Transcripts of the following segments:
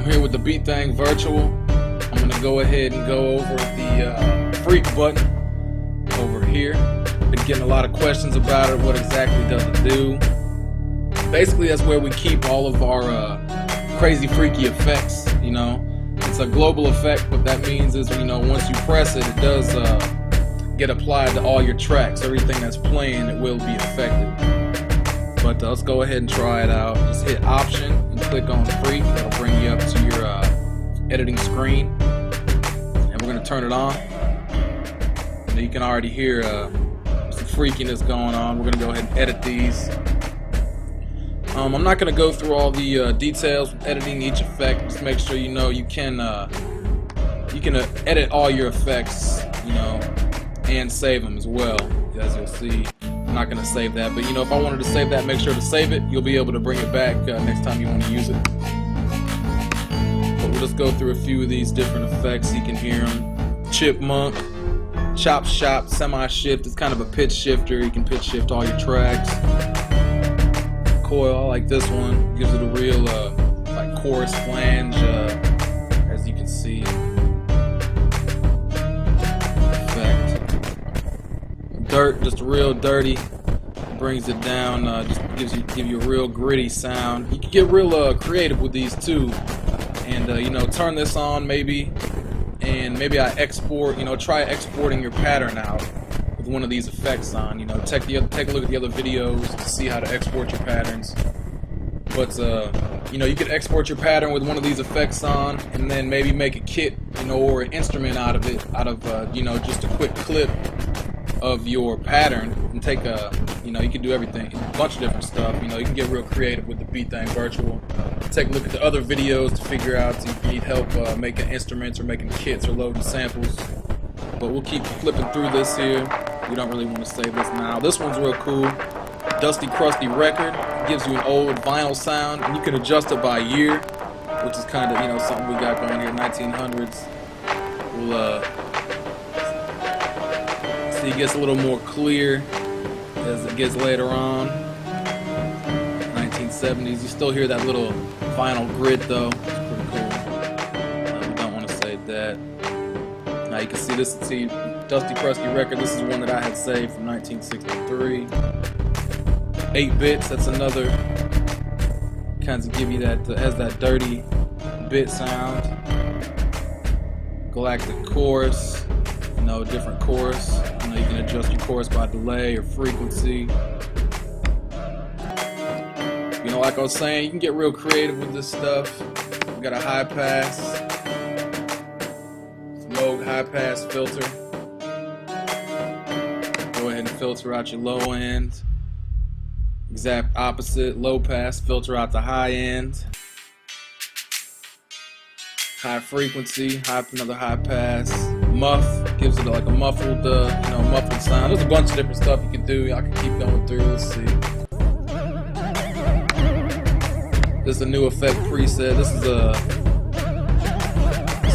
I'm here with the Beat Thing Virtual. I'm gonna go ahead and go over the freak button over here. Been getting a lot of questions about it. What exactly does it do? Basically, that's where we keep all of our crazy, freaky effects. You know, it's a global effect. What that means is, you know, once you press it, it does get applied to all your tracks. Everything that's playing, it will be affected. But let's go ahead and try it out. Just hit Option and click on Freak. That'll bring you up to your editing screen. And we're gonna turn it on. And you can already hear some freakiness going on. We're gonna go ahead and edit these. I'm not gonna go through all the details with editing each effect. Just make sure you know you can edit all your effects, you know, and save them as well. As you'll see, I'm not gonna save that, but you know, if I wanted to save that, make sure to save it. You'll be able to bring it back next time you want to use it. But we'll just go through a few of these different effects. You can hear them: chipmunk, chop shop, semi-shift. It's kind of a pitch shifter. You can pitch shift all your tracks. Coil, I like this one. Gives it a real like chorus flange, as you can see. Dirt, just real dirty, brings it down, just give you a real gritty sound. You can get real creative with these too, and you know, turn this on maybe, and maybe I export, you know, try exporting your pattern out with one of these effects on. You know, take a look at the other videos to see how to export your patterns. But you know, you could export your pattern with one of these effects on, and then maybe make a kit, you know, or an instrument out of it, you know, just a quick clip of your pattern, and take a, you know, you can do everything, a bunch of different stuff. You know, you can get real creative with the Beat Thing Virtual. Take a look at the other videos to figure out if you need help making instruments or making kits or loading samples. But we'll keep flipping through this here. We don't really want to save this now. This one's real cool. Dusty Crusty Record. It gives you an old vinyl sound, and you can adjust it by year, which is kind of, you know, something we got going here, 1900s. We'll it gets a little more clear as it gets later on. 1970s, you still hear that little vinyl grit though. It's pretty cool. We don't want to save that. Now you can see this. See, Dusty Crusty Record. This is one that I had saved from 1963. 8 bits. That's another. Kinds of give you that has that dirty bit sound. Galactic Chorus. You know, different chorus. You know, you can adjust your chorus by delay or frequency. You know, like I was saying, you can get real creative with this stuff. We got a high pass, low high pass filter. Go ahead and filter out your low end. Exact opposite, low pass, filter out the high end. High frequency, another high pass. Muff, gives it like a muffled, you know, muffled sound. There's a bunch of different stuff you can do. I can keep going through. Let's see. This is a new effect preset. This is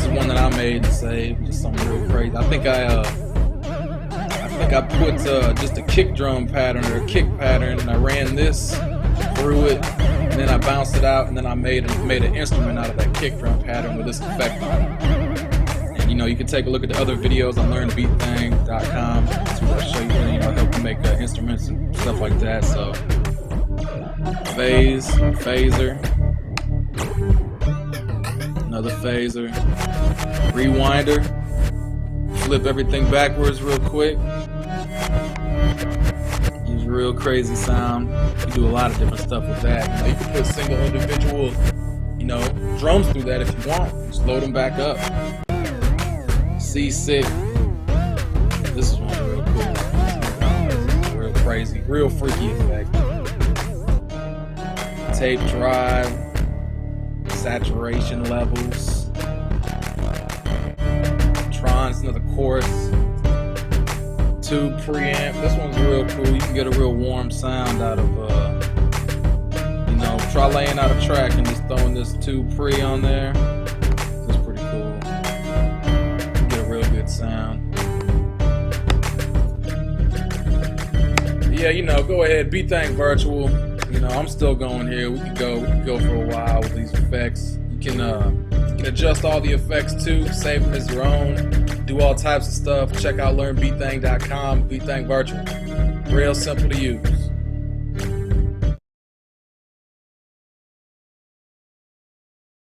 one that I made to save. Just something real crazy. I think I put just a kick drum pattern or a kick pattern, and I ran this through it, and then I bounced it out, and then I made an instrument out of that kick drum pattern with this effect on it. You know, you can take a look at the other videos on learnbeatthing.com to show you, you know, help you make instruments and stuff like that. So, phase, phaser, another phaser, rewinder, flip everything backwards real quick. Use real crazy sound. You can do a lot of different stuff with that. You know, you can put single individual, you know, drums through that if you want. Just load them back up. C6. This is one real cool. Real crazy, real freaky effect. Tape drive, saturation levels. Tron's another chorus. Tube preamp. This one's real cool. You can get a real warm sound out of, you know, try laying out a track and just throwing this tube pre on there. Sound. Yeah, you know, go ahead, Beat Thing Virtual. You know, I'm still going here. We could go for a while with these effects. You can adjust all the effects too, save them as your own, do all types of stuff. Check out learnbeatthang.com, Beatthang Virtual. Real simple to use.